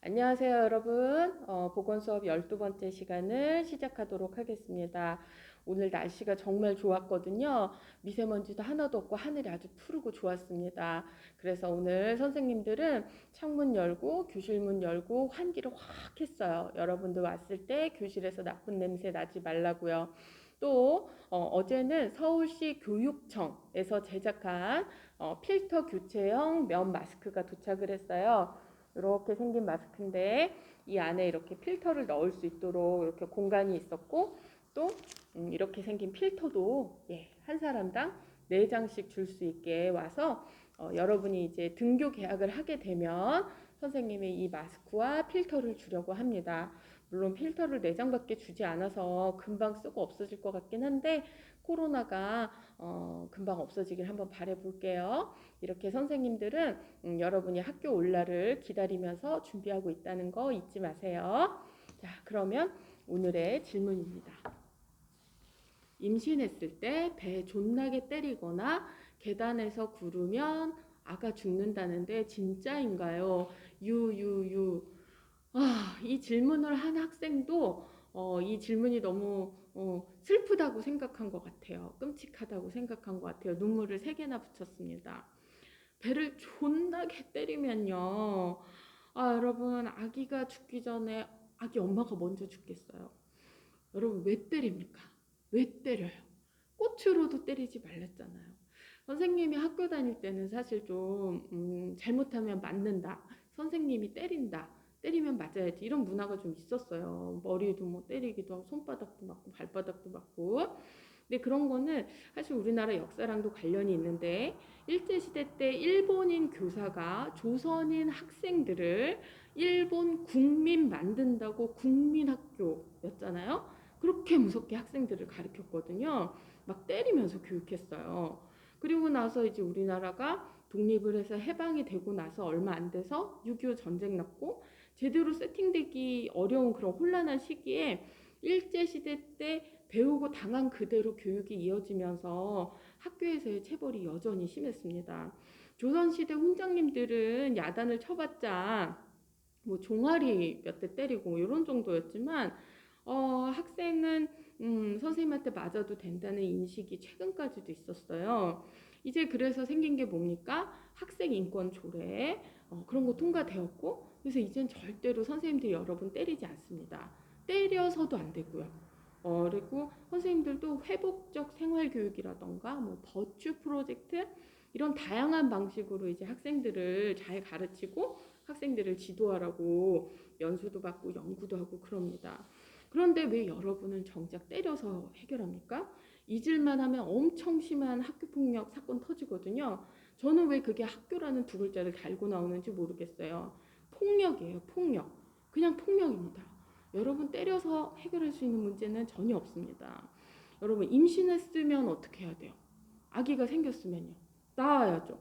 안녕하세요, 여러분. 보건 수업 12번째 시간을 시작하도록 하겠습니다. 오늘 날씨가 정말 좋았거든요. 미세먼지도 하나도 없고 하늘이 아주 푸르고 좋았습니다. 그래서 오늘 선생님들은 창문 열고 교실 문 열고 환기를 확 했어요. 여러분들 왔을 때 교실에서 나쁜 냄새 나지 말라고요. 또 어제는 서울시 교육청에서 제작한 필터 교체형 면 마스크가 도착을 했어요. 이렇게 생긴 마스크인데 이 안에 이렇게 필터를 넣을 수 있도록 이렇게 공간이 있었고, 또 이렇게 생긴 필터도 한 사람당 4장씩 줄 수 있게 와서 여러분이 이제 등교 계약을 하게 되면 선생님이 이 마스크와 필터를 주려고 합니다. 물론 필터를 4장밖에 주지 않아서 금방 쓰고 없어질 것 같긴 한데, 코로나가 금방 없어지길 한번 바라볼게요. 이렇게 선생님들은 여러분이 학교 올 날을 기다리면서 준비하고 있다는 거 잊지 마세요. 자, 그러면 오늘의 질문입니다. 임신했을 때 배 존나게 때리거나 계단에서 구르면 아가 죽는다는데 진짜인가요? 유유유. 이 질문을 한 학생도 이 질문이 너무 슬프다고 생각한 것 같아요. 끔찍하다고 생각한 것 같아요. 눈물을 3개나 붙였습니다. 배를 존나게 때리면요. 여러분, 아기가 죽기 전에 아기 엄마가 먼저 죽겠어요. 여러분, 왜 때립니까? 왜 때려요? 꽃으로도 때리지 말랬잖아요. 선생님이 학교 다닐 때는 사실 좀 잘못하면 맞는다. 선생님이 때린다. 때리면 맞아야지. 이런 문화가 좀 있었어요. 머리도 뭐 때리기도 하고 손바닥도 맞고 발바닥도 맞고. 근데 그런 거는 사실 우리나라 역사랑도 관련이 있는데, 일제시대 때 일본인 교사가 조선인 학생들을 일본 국민 만든다고 국민학교였잖아요. 그렇게 무섭게 학생들을 가르쳤거든요. 막 때리면서 교육했어요. 그리고 나서 이제 우리나라가 독립을 해서 해방이 되고 나서 얼마 안 돼서 6.25 전쟁 났고, 제대로 세팅되기 어려운 그런 혼란한 시기에 일제시대 때 배우고 당한 그대로 교육이 이어지면서 학교에서의 체벌이 여전히 심했습니다. 조선시대 훈장님들은 야단을 쳐봤자 뭐 종아리 몇 대 때리고 이런 정도였지만, 학생은 선생님한테 맞아도 된다는 인식이 최근까지도 있었어요. 이제 그래서 생긴 게 뭡니까? 학생 인권 조례, 그런 거 통과되었고, 그래서 이젠 절대로 선생님들이 여러분 때리지 않습니다. 때려서도 안 되고요. 그리고 선생님들도 회복적 생활교육이라던가 뭐 버추 프로젝트, 이런 다양한 방식으로 이제 학생들을 잘 가르치고 학생들을 지도하라고 연수도 받고 연구도 하고 그럽니다. 그런데 왜 여러분은 정작 때려서 해결합니까? 잊을만 하면 엄청 심한 학교폭력 사건 터지거든요. 저는 왜 그게 학교라는 2글자를 달고 나오는지 모르겠어요. 폭력이에요, 폭력. 그냥 폭력입니다. 여러분, 때려서 해결할 수 있는 문제는 전혀 없습니다. 여러분, 임신했으면 어떻게 해야 돼요? 아기가 생겼으면요. 낳아야죠.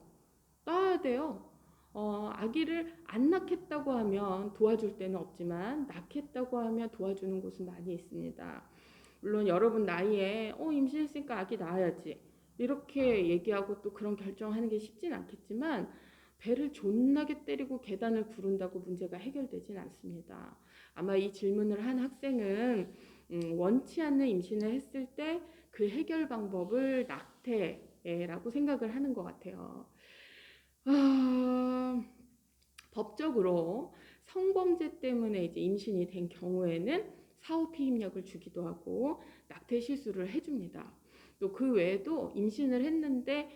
낳아야 돼요. 아기를 안 낳겠다고 하면 도와줄 데는 없지만 낳겠다고 하면 도와주는 곳은 많이 있습니다. 물론 여러분 나이에 임신했으니까 아기 낳아야지 이렇게 얘기하고 또 그런 결정하는 게 쉽진 않겠지만, 배를 존나게 때리고 계단을 구른다고 문제가 해결되진 않습니다. 아마 이 질문을 한 학생은 원치 않는 임신을 했을 때 그 해결 방법을 낙태라고 생각을 하는 것 같아요. 법적으로 성범죄 때문에 이제 임신이 된 경우에는 사후 피임약을 주기도 하고 낙태 시술을 해줍니다. 또 그 외에도 임신을 했는데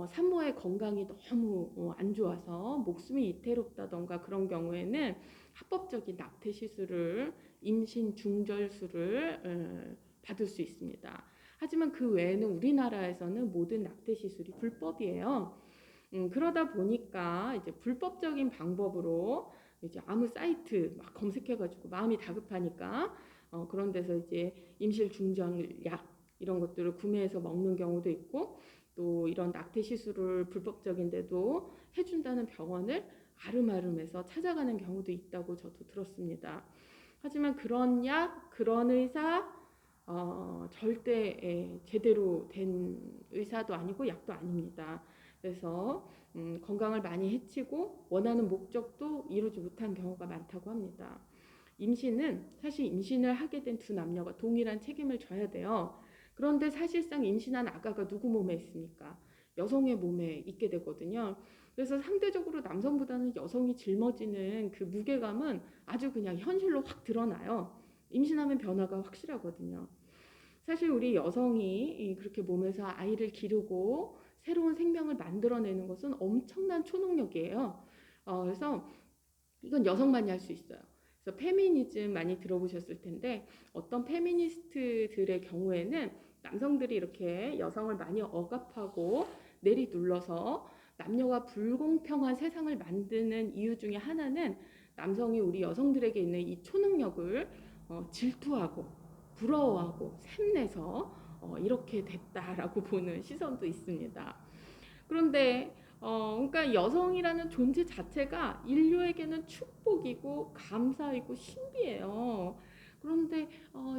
산모의 건강이 너무 안 좋아서 목숨이 위태롭다던가 그런 경우에는 합법적인 낙태 시술을, 임신 중절수를 받을 수 있습니다. 하지만 그 외에는 우리나라에서는 모든 낙태 시술이 불법이에요. 그러다 보니까 이제 불법적인 방법으로 이제 아무 사이트 막 검색해가지고 마음이 다급하니까 그런 데서 이제 임실 중전약 이런 것들을 구매해서 먹는 경우도 있고, 또 이런 낙태 시술을 불법적인데도 해준다는 병원을 아름아름해서 찾아가는 경우도 있다고 저도 들었습니다. 하지만 그런 약, 그런 의사 절대 제대로 된 의사도 아니고 약도 아닙니다. 그래서 건강을 많이 해치고 원하는 목적도 이루지 못한 경우가 많다고 합니다. 임신은 사실 임신을 하게 된 두 남녀가 동일한 책임을 져야 돼요. 그런데 사실상 임신한 아가가 누구 몸에 있습니까? 여성의 몸에 있게 되거든요. 그래서 상대적으로 남성보다는 여성이 짊어지는 그 무게감은 아주 그냥 현실로 확 드러나요. 임신하면 변화가 확실하거든요. 사실 우리 여성이 그렇게 몸에서 아이를 기르고 새로운 생명을 만들어내는 것은 엄청난 초능력이에요. 그래서 이건 여성만이 할 수 있어요. 그래서 페미니즘 많이 들어보셨을 텐데 어떤 페미니스트들의 경우에는 남성들이 이렇게 여성을 많이 억압하고 내리눌러서 남녀가 불공평한 세상을 만드는 이유 중에 하나는 남성이 우리 여성들에게 있는 이 초능력을 질투하고 부러워하고 샘내서 이렇게 됐다라고 보는 시선도 있습니다. 그런데 그러니까 여성이라는 존재 자체가 인류에게는 축복이고 감사이고 신비해요. 그런데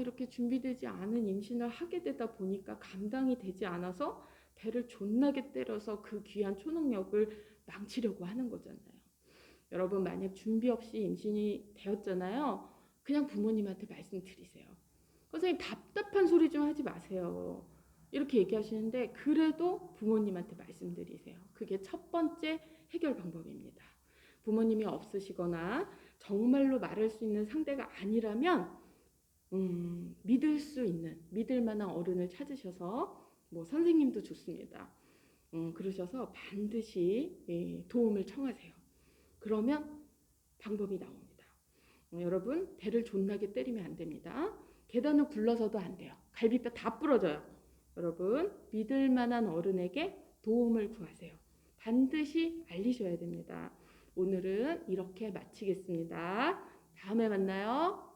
이렇게 준비되지 않은 임신을 하게 되다 보니까 감당이 되지 않아서 배를 존나게 때려서 그 귀한 초능력을 망치려고 하는 거잖아요. 여러분 만약 준비 없이 임신이 되었잖아요. 그냥 부모님한테 말씀드리세요. 선생님 답답한 소리 좀 하지 마세요. 이렇게 얘기하시는데 그래도 부모님한테 말씀드리세요. 그게 첫 번째 해결 방법입니다. 부모님이 없으시거나 정말로 말할 수 있는 상대가 아니라면 믿을 수 있는 믿을 만한 어른을 찾으셔서 뭐 선생님도 좋습니다. 그러셔서 반드시 도움을 청하세요. 그러면 방법이 나옵니다. 여러분 배를 존나게 때리면 안 됩니다. 계단을 굴러서도 안 돼요. 갈비뼈 다 부러져요. 여러분 믿을 만한 어른에게 도움을 구하세요. 반드시 알리셔야 됩니다. 오늘은 이렇게 마치겠습니다. 다음에 만나요.